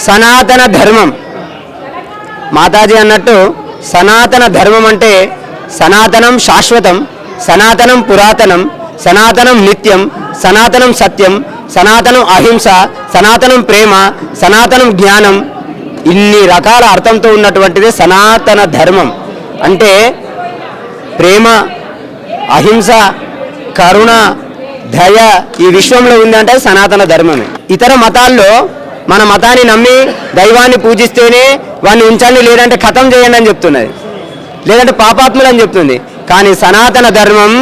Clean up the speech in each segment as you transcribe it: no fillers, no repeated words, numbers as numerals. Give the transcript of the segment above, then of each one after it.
సనాతన ధర్మం మాతాజీ అన్నట్టు సనాతన ధర్మం అంటే సనాతనం శాశ్వతం, సనాతనం పురాతనం, సనాతనం నిత్యం, సనాతనం సత్యం, సనాతనం అహింస, సనాతనం ప్రేమ, సనాతనం జ్ఞానం, ఇన్ని రకాల అర్థంతో ఉన్నటువంటిది సనాతన ధర్మం. అంటే ప్రేమ, అహింస, కరుణ, దయ ఈ విశ్వంలో ఉందంటే సనాతన ధర్మమే. ఇతర మతాల్లో మన మతాన్ని నమ్మి దైవాన్ని పూజిస్తేనే వాడిని ఉంచండి, లేదంటే ఖతం చేయండి అని చెప్తున్నది, లేదంటే పాపాత్ములు అని చెప్తుంది. కానీ సనాతన ధర్మం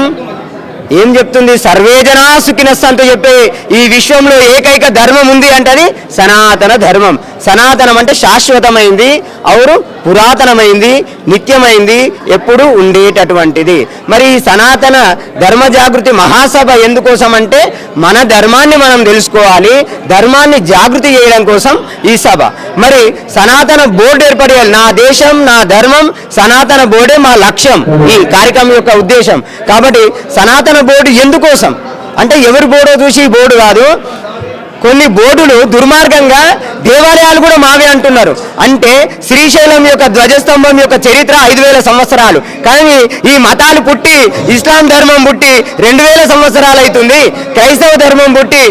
ఏం చెప్తుంది? సర్వేజనా సుఖినస్సంతు చెప్పే ఈ విశ్వంలో ఏకైక ధర్మం ఉంది అంటే అది సనాతన ధర్మం. సనాతనం అంటే శాశ్వతమైంది, ఔరు పురాతనమైంది, నిత్యమైంది, ఎప్పుడు ఉండేటటువంటిది. మరి ఈ సనాతన ధర్మ జాగృతి మహాసభ ఎందుకోసం అంటే మన ధర్మాన్ని మనం తెలుసుకోవాలి, ధర్మాన్ని జాగృతి చేయడం కోసం ఈ సభ. మరి సనాతన బోర్డు ఏర్పడేయాలి. నా దేశం నా ధర్మం సనాతన బోర్డే మా లక్ష్యం, ఈ కార్యక్రమం యొక్క ఉద్దేశం. కాబట్టి సనాతన బోర్డు ఎందుకోసం అంటే ఎవరి బోర్డో చూసి ఈ బోర్డు కాదు. కొన్ని బోర్డులు దుర్మార్గంగా దేవాలయాలు కూడా మావే అంటున్నారు. అంటే శ్రీశైలం యొక్క ధ్వజస్తంభం యొక్క చరిత్ర 5000 సంవత్సరాలు, కానీ ఈ మతాలు పుట్టి ఇస్లాం ధర్మం పుట్టి 2000 సంవత్సరాలు అవుతుంది, క్రైస్తవ ధర్మం పుట్టి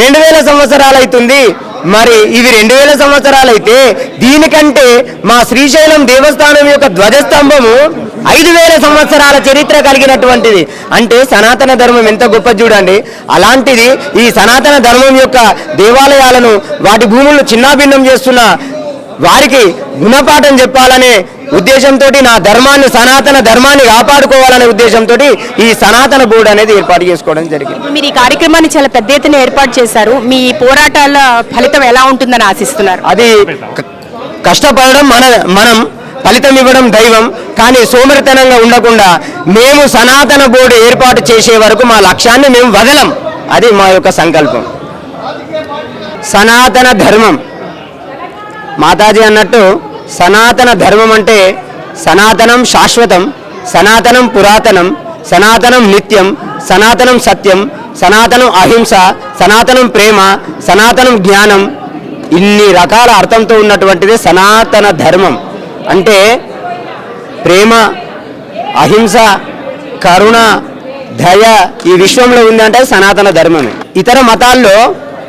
2000 సంవత్సరాలు అవుతుంది. మరి ఇవి 2000 సంవత్సరాలు అయితే దీనికంటే మా శ్రీశైలం దేవస్థానం యొక్క ధ్వజస్తంభము 5000 సంవత్సరాల చరిత్ర కలిగినటువంటిది. అంటే సనాతన ధర్మం ఎంత గొప్ప చూడండి. అలాంటిది ఈ సనాతన ధర్మం యొక్క దేవాలయాలను వాటి భూములను చిన్నాభిన్నం చేస్తున్న వారికి గుణపాఠం చెప్పాలనే ఉద్దేశంతో, నా ధర్మాన్ని సనాతన ధర్మాన్ని కాపాడుకోవాలనే ఉద్దేశంతో ఈ సనాతన బోర్డు అనేది ఏర్పాటు చేసుకోవడం జరిగింది. మీరు ఈ కార్యక్రమాన్ని చాలా పెద్ద ఎత్తున ఏర్పాటు చేశారు. మీ పోరాటాల ఫలితం ఎలా ఉంటుందని ఆశిస్తున్నారు? అది కష్టపడడం మనం, ఫలితం ఇవ్వడం దైవం. కానీ సోమరితనంగా ఉండకుండా మేము సనాతన బోర్డు ఏర్పాటు చేసే వరకు మా లక్ష్యాన్ని మేము వదలం, అది మా యొక్క సంకల్పం. సనాతన ధర్మం మాతాజీ అన్నట్టు సనాతన ధర్మం అంటే సనాతనం శాశ్వతం, సనాతనం పురాతనం, సనాతనం నిత్యం, సనాతనం సత్యం, సనాతనం అహింస, సనాతనం ప్రేమ, సనాతనం జ్ఞానం, ఇన్ని రకాల అర్థంతో ఉన్నటువంటిది సనాతన ధర్మం. అంటే ప్రేమ, అహింస, కరుణ, దయ ఈ విశ్వంలో ఉందంటే సనాతన ధర్మమే. ఇతర మతాల్లో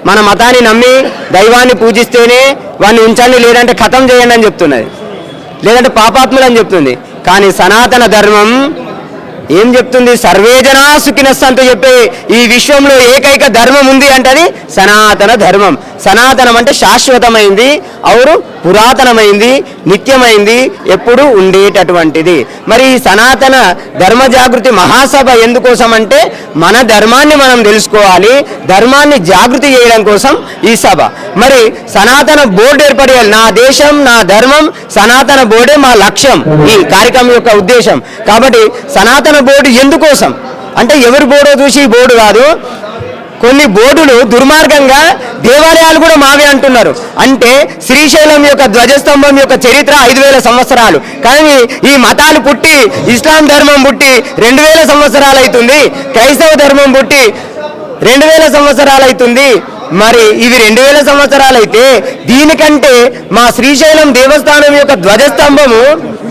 మన మతాన్ని నమ్మి దైవాన్ని పూజిస్తేనే వాడిని ఉంచండి, లేదంటే ఖతం చేయండి అని చెప్తున్నది, లేదంటే పాపాత్ములు అని చెప్తుంది. కానీ సనాతన ధర్మం ఏం చెప్తుంది? సర్వేజనా సుఖినస్సంతు చెప్పే ఈ విశ్వంలో ఏకైక ధర్మం ఉంది అంటే అది సనాతన ధర్మం. సనాతనం అంటే శాశ్వతమైంది, ఔరు పురాతనమైంది, నిత్యమైంది, ఎప్పుడు ఉండేటటువంటిది. మరి ఈ సనాతన ధర్మ జాగృతి మహాసభ ఎందుకోసం అంటే మన ధర్మాన్ని మనం తెలుసుకోవాలి, ధర్మాన్ని జాగృతి చేయడం కోసం ఈ సభ. మరి సనాతన బోర్డు ఏర్పడేయాలి. నా దేశం నా ధర్మం సనాతన బోర్డే మా లక్ష్యం, ఈ కార్యక్రమం యొక్క ఉద్దేశం. కాబట్టి సనాతన బోర్డు ఎందుకోసం అంటే ఎవరి బోర్డో చూసి ఈ బోర్డు కాదు. కొన్ని బోర్డులు దుర్మార్గంగా దేవాలయాలు కూడా మావే అంటున్నారు. అంటే శ్రీశైలం యొక్క ధ్వజస్తంభం యొక్క చరిత్ర 5000 సంవత్సరాలు, కానీ ఈ మతాలు పుట్టి ఇస్లాం ధర్మం పుట్టి 2000 సంవత్సరాలు అవుతుంది, క్రైస్తవ ధర్మం పుట్టి 2000 సంవత్సరాలు అవుతుంది. మరి ఇవి 2000 సంవత్సరాలు అయితే దీనికంటే మా శ్రీశైలం దేవస్థానం యొక్క ధ్వజస్తంభము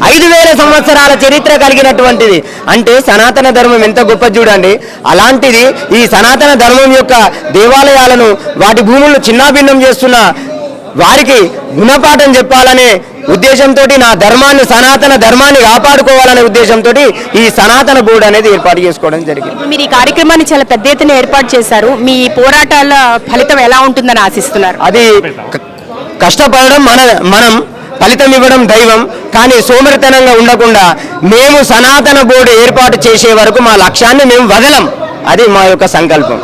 5000 సంవత్సరాల చరిత్ర కలిగినటువంటిది. అంటే సనాతన ధర్మం ఎంత గొప్ప చూడండి. అలాంటిది ఈ సనాతన ధర్మం యొక్క దేవాలయాలను వాటి భూములను చిన్నాభిన్నం చేస్తున్న వారికి గుణపాఠం చెప్పాలనే ఉద్దేశంతో, నా ధర్మాన్ని సనాతన ధర్మాన్ని కాపాడుకోవాలనే ఉద్దేశంతో ఈ సనాతన బోర్డు అనేది ఏర్పాటు చేసుకోవడం జరిగింది. మీరు ఈ కార్యక్రమాన్ని చాలా పెద్ద ఎత్తున ఏర్పాటు చేశారు. మీ పోరాటాల ఫలితం ఎలా ఉంటుందని ఆశిస్తున్నారు? అది కష్టపడడం మనం, ఫలితం ఇవ్వడం దైవం. కానీ సోమరితనంగా ఉండకుండా మేము సనాతన బోర్డు ఏర్పాటు చేసే వరకు మా లక్ష్యాన్ని మేము వదలం, అది మా యొక్క సంకల్పం.